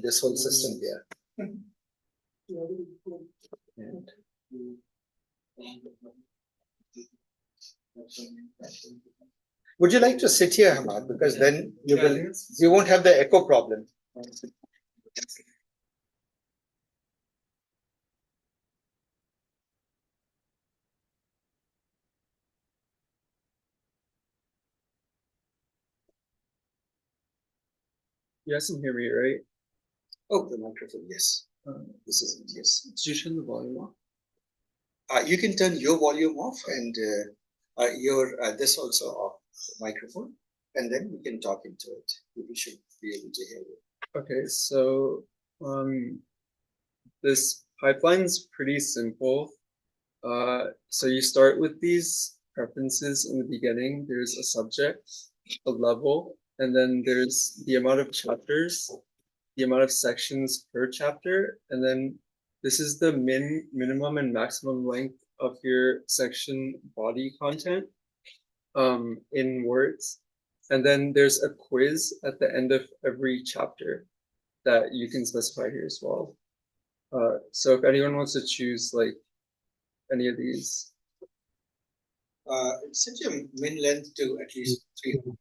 this whole system here. And would you like to sit here, Hammad? Because then you won't have the echo problem. You guys can hear me, right? Oh, the microphone, yes. This is it, yes. Did you turn the volume off? You can turn your volume off and this also off, the microphone, and then we can talk into it. We should be able to hear you. Okay, so this pipeline's pretty simple. So you start with these preferences in the beginning. There's a subject, a level, and then there's the amount of chapters, the amount of sections per chapter, and then this is the minimum and maximum length of your section body content in words. And then there's a quiz at the end of every chapter that you can specify here as well. So if anyone wants to choose like any of these. Set your min length to at least 300.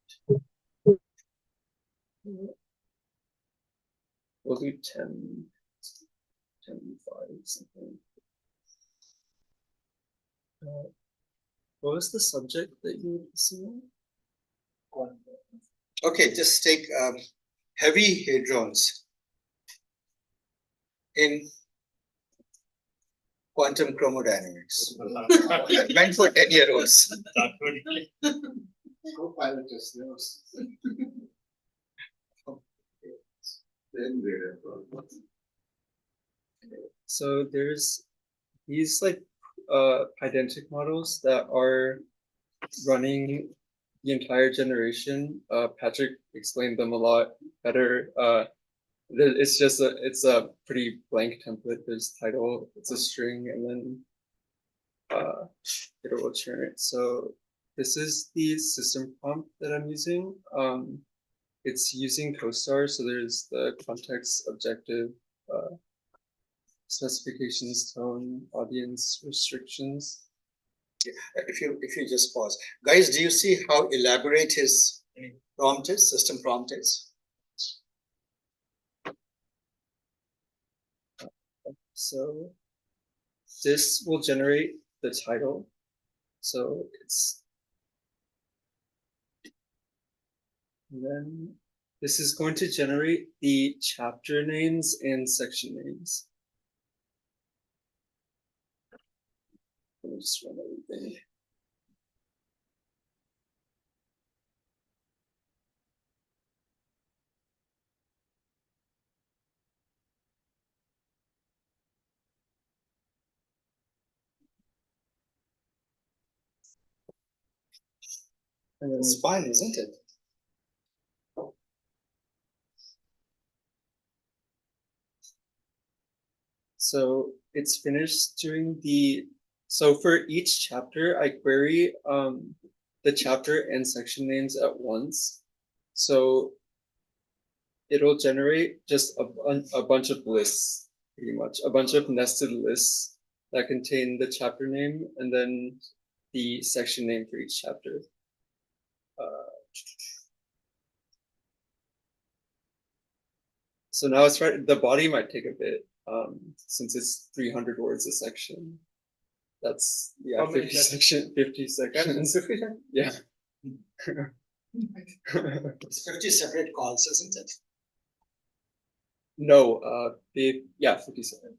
We'll do 10, 5, something. What was the subject that you were listening? Okay, just take heavy hadrons in quantum chromodynamics. Meant for 10-year-olds. Co-pilot just knows. So there's these like eidetic models that are running the entire generation. Patrick explained them a lot better. It's just it's a pretty blank template. There's title, it's a string, and then it will churn it. So this is the system prompt that I'm using. It's using CoStar, so there's the context, objective, specifications, tone, audience restrictions. If you just pause, guys, do you see how elaborate his prompt is? System prompt is. So this will generate the title. So it's, and then this is going to generate the chapter names and section names. Let me just run everything. And then It's fine, isn't it? so it's finished doing so for each chapter, I query the chapter and section names at once. So it'll generate just a bunch of lists, pretty much, a bunch of nested lists that contain the chapter name and then the section name for each chapter. So now it's right, the body might take a bit, since it's 300 words a section. That's, yeah, 50 sections. Yeah. It's 50 separate calls, isn't it? No, 50 seconds.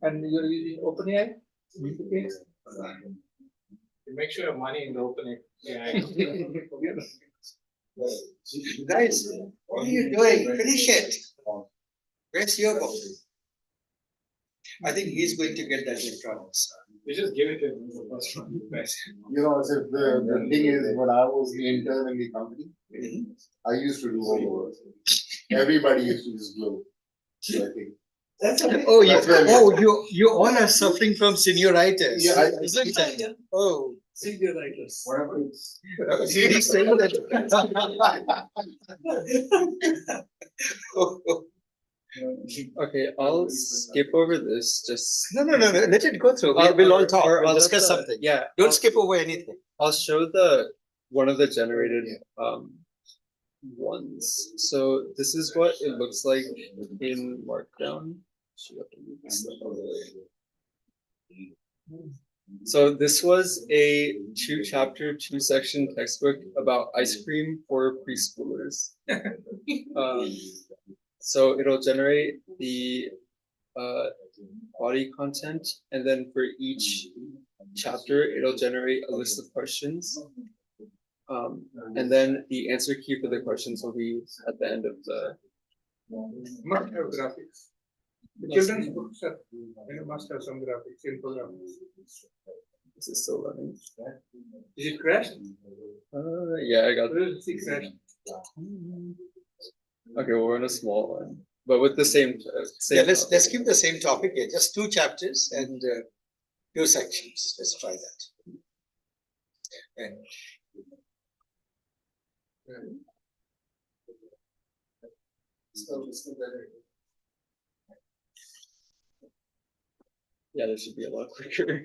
And you're using OpenAI? Make sure you have money in the OpenAI. Guys, what are you doing? Finish it. Where's your book? I think he's going to get that electronics. We just give it to him the first one. You know, so the thing is, when I was the intern in the company, I used to do all the work. Everybody used to just glow. So I think. That's okay. Oh, you all are suffering from senioritis. Yeah, isn't it? Oh, Senioritis. Whatever it's. he's saying that. Okay, I'll skip over this. Just No. Let it go through. We'll all talk. or We'll I'll let discuss the- something. Yeah, Don't skip over anything. I'll show the one of the generated ones. So this is what it looks like in Markdown. Should have to move this stuff out of the way. So this was a 2-chapter, 2-section textbook about ice cream for preschoolers. So it'll generate the body content, and then for each chapter, it'll generate a list of questions. And then the answer key for the questions will be at the end of the. Must have graphics. The children's books are, must have some graphics, infographics. Is it still running? Is it crashed? Yeah, I got. Where is it crashed? Okay, we'll run a small one, but with the same. Yeah, let's keep the same topic here. Just 2 chapters and 2 sections. Let's try that. And Yeah, this should be a lot quicker.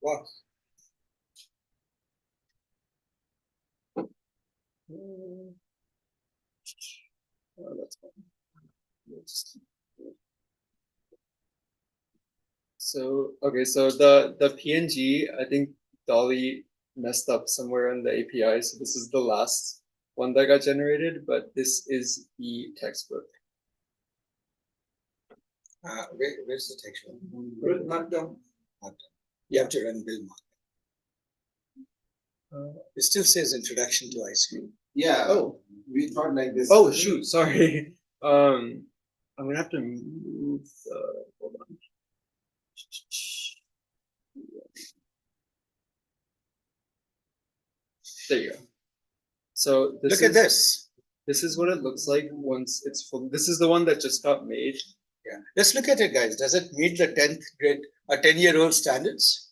wow. Oh, that's fine. So okay, so the PNG, I think Dolly messed up somewhere in the API. So this is the last one that got generated, but this is the textbook. Where's the text one? Markdown. You have to run build mark. It still says introduction to ice cream. Yeah. Oh, We thought like this. oh shoot, sorry. I'm gonna have to move. Hold on. There you go. So Look at this. This is what it looks like once it's full. This is the one that just got made. Yeah. Let's look at it, guys. Does it meet the 10th grade, 10-year-old standards?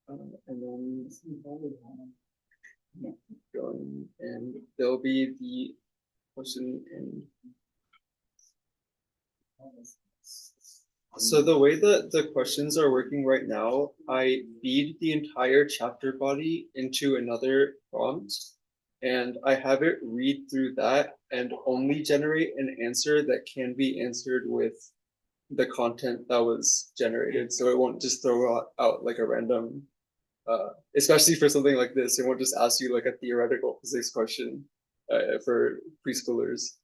And then going, and there'll be the question and. So the way that the questions are working right now, I feed the entire chapter body into another prompt, and I have it read through that and only generate an answer that can be answered with the content that was generated. So it won't just throw out like a random, especially for something like this, it won't just ask you like a theoretical physics question for preschoolers.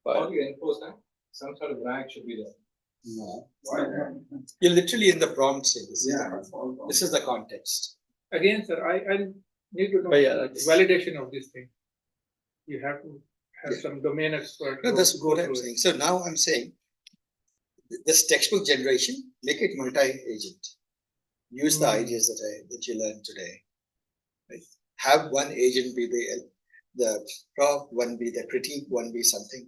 How But do you enforce that? Some sort of rank should be there. No. You're literally in the prompt say this. Yeah. This is the context. Again, sir, I need to know But yeah, that's- validation of this thing. You have to have some domain expert. No, that's go what I'm through it. saying. So now I'm saying this textbook generation, make it multi-agent. Use the ideas that you learned today. Right? Have one agent be the prompt, one be the critique, one be something,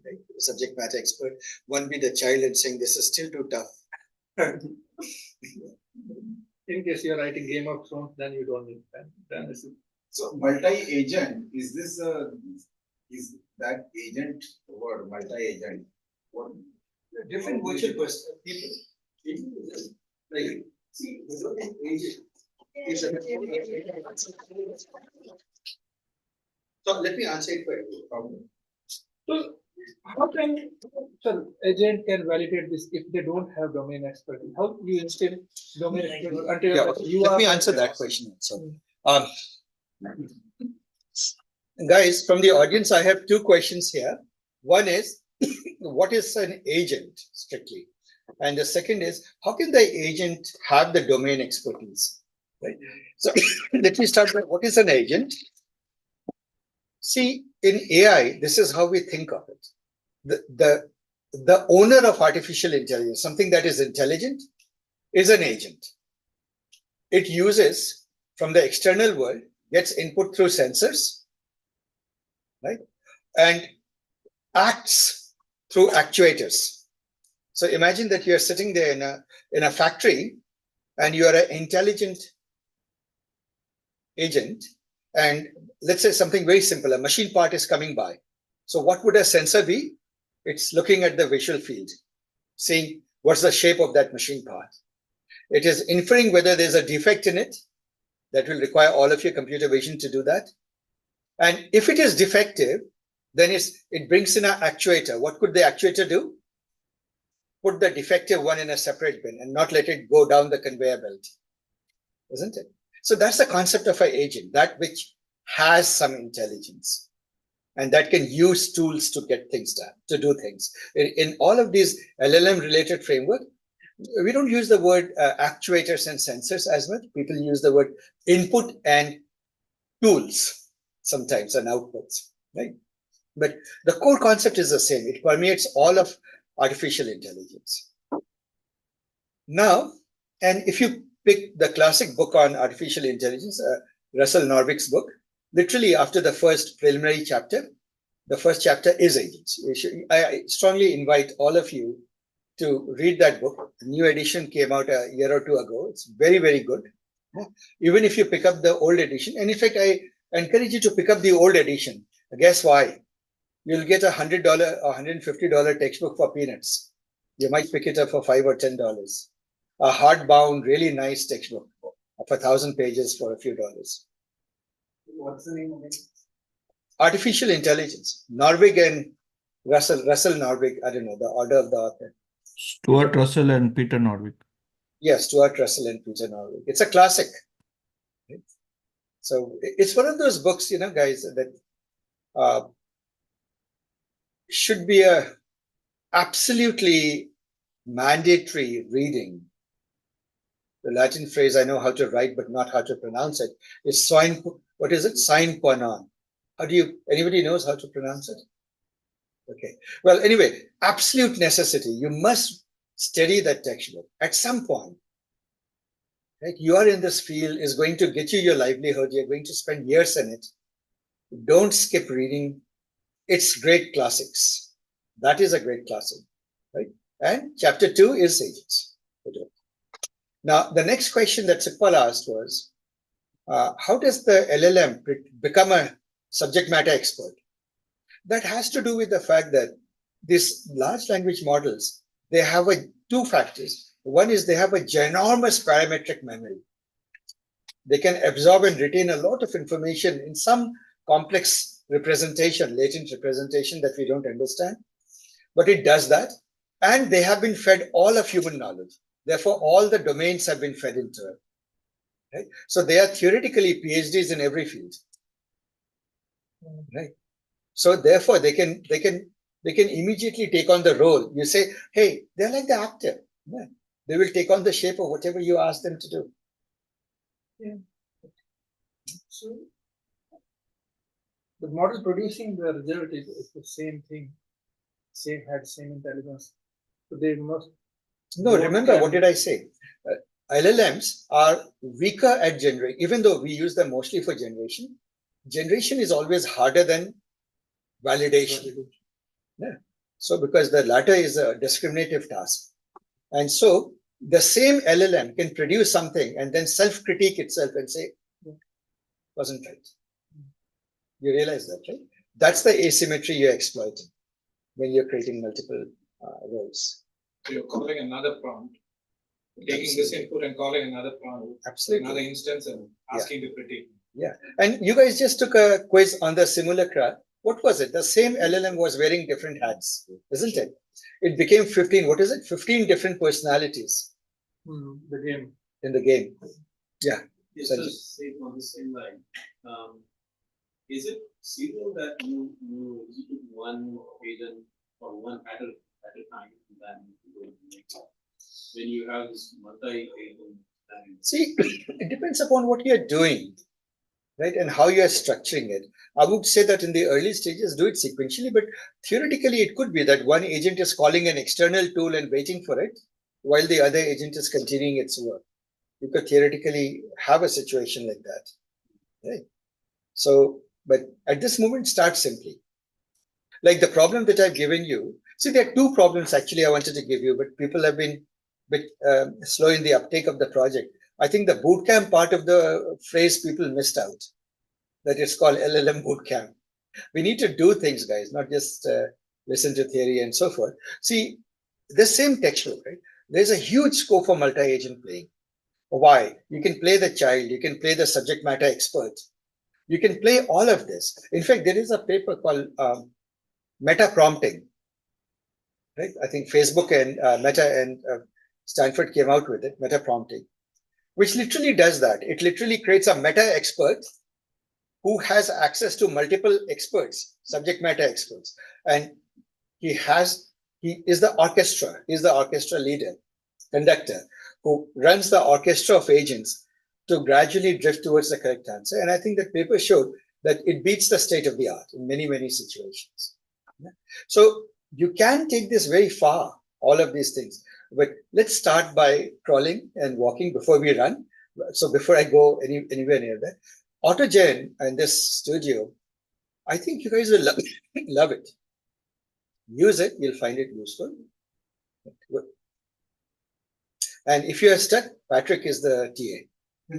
right? The subject matter expert, one be the child and saying this is still too tough. In case you're writing Game of Thrones, then you don't need that. Then it's So multi-agent, is this is that agent word, multi-agent? What? Different virtual person people. Like, see, the agent is a so let me answer it for you. so how can so agent can validate this if they don't have domain expertise? How do you instill domain expertise until Yeah, you let are me answer that question also. Guys, from the audience, I have 2 questions here. One is, what is an agent strictly? And the second is, how can the agent have the domain expertise? Right. So let me start with what is an agent? See, in AI, this is how we think of it. The owner of artificial intelligence, something that is intelligent, is an agent. It uses from the external world, gets input through sensors, right? And acts through actuators. So imagine that you're sitting there in a factory and you are an intelligent agent. And let's say something very simple, a machine part is coming by. So what would a sensor be? It's looking at the visual field, seeing what's the shape of that machine part. It is inferring whether there's a defect in it. That will require all of your computer vision to do that. And if it is defective, then it brings in an actuator. What could the actuator do? Put the defective one in a separate bin and not let it go down the conveyor belt, isn't it? So that's the concept of an agent, that which has some intelligence and that can use tools to get things done, to do things. In all of these LLM related framework, we don't use the word actuators and sensors as much. People use the word input and tools sometimes and outputs, right? But the core concept is the same. It permeates all of artificial intelligence. Now, and if you pick the classic book on artificial intelligence, Russell Norvick's book, literally after the first preliminary chapter, the first chapter is agents. I strongly invite all of you to read that book. The new edition came out a year or two ago. It's very, very good. Even if you pick up the old edition, and in fact, I encourage you to pick up the old edition. Guess why? You'll get $100 or $150 textbook for peanuts. You might pick it up for $5 or $10. A hardbound, really nice textbook of 1,000 pages for a few dollars. What's the name of it? Artificial Intelligence. Norvig and Russell Norvig. I don't know the order of the author. Stuart Russell and Peter Norvig. Yes, Stuart Russell and Peter Norvig. It's a classic. Right? So it's one of those books, guys, that should be a absolutely mandatory reading. The Latin phrase I know how to write but not how to pronounce it is sine qua non. Anybody knows how to pronounce it? Okay. Well, anyway, absolute necessity. You must study that textbook at some point. Right? You are in this field, is going to get you your livelihood. You're going to spend years in it. Don't skip reading. It's great classics. That is a great classic, right? And chapter 2 is agents. Now, the next question that Sukpal asked was, how does the LLM become a subject matter expert? That has to do with the fact that these large language models, they have two factors. One is they have a ginormous parametric memory. They can absorb and retain a lot of information in some complex representation, latent representation that we don't understand. But it does that. And they have been fed all of human knowledge. Therefore, all the domains have been fed into it. Right? So they are theoretically PhDs in every field. Right? So therefore, they can immediately take on the role. You say, hey, they're like the actor. Yeah. They will take on the shape of whatever you ask them to do. Yeah. So the model producing the result is the same thing. Had same intelligence. So they must. No, remember, what did I say? LLMs are weaker at generating, even though we use them mostly for generation. Generation is always harder than validation. Yeah. So because the latter is a discriminative task. And so the same LLM can produce something and then self-critique itself and say, wasn't right. You realize that, right? That's the asymmetry you're exploiting when you're creating multiple roles. So you're calling another prompt, taking this input and calling another prompt, Absolutely. another instance and asking to critique. Yeah. And you guys just took a quiz on the simulacra. What was it? The same LLM was wearing different hats, isn't it? It became 15, what is it? 15 different personalities. The game. In the game. Yeah. Yes, sir, same on the same line. Is it serial that you execute one agent or one pattern at a time and then you go to the next? When you have this multi-agent. See, it depends upon what you're doing. right? And how you are structuring it. I would say that in the early stages, do it sequentially, but theoretically, it could be that one agent is calling an external tool and waiting for it, while the other agent is continuing its work. You could theoretically have a situation like that, right? So, but at this moment, start simply. Like the problem that I've given you. See, there are two problems actually I wanted to give you, but people have been a bit slow in the uptake of the project. I think the bootcamp part of the phrase people missed out, that it's called LLM Bootcamp. We need to do things, guys, not just listen to theory and so forth. See, the same textbook, right? There's a huge scope for multi-agent playing. Why? You can play the child, you can play the subject matter expert, you can play all of this. In fact, there is a paper called meta prompting, right? I think Facebook and Meta and Stanford came out with it, meta prompting, which literally does that. It literally creates a meta expert who has access to multiple experts, subject matter experts, and he is the orchestra leader, conductor, who runs the orchestra of agents to gradually drift towards the correct answer. And I think that paper showed that it beats the state of the art in many, many situations. So you can take this very far, all of these things. But let's start by crawling and walking before we run. So before I go anywhere near that, AutoGen and this studio, I think you guys will love it. Use it, you'll find it useful. And if you're stuck, Patrick is the TA.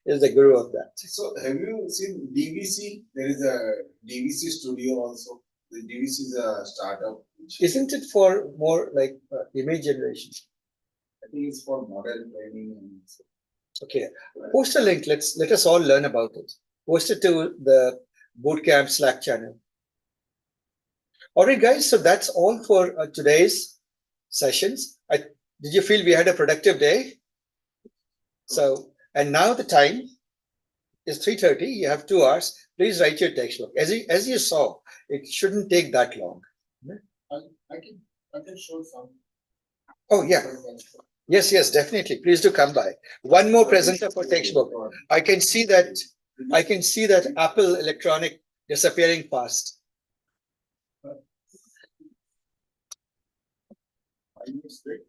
Is the guru of that. So have you seen DVC? There is a DVC studio also. The DVC is a startup. Isn't it for more like image generation? I think it's for model training and so. Okay, post a link. Let us all learn about it. Post it to the bootcamp Slack channel. All right, guys. So that's all for today's sessions. Did you feel we had a productive day? So, and now the time is 3:30. You have 2 hours. Please write your textbook. As you saw, it shouldn't take that long. I can show some. Oh yeah. Yes, definitely. Please do come by. One more presenter for textbook. I can see that Apple electronic disappearing fast. 5 minutes break.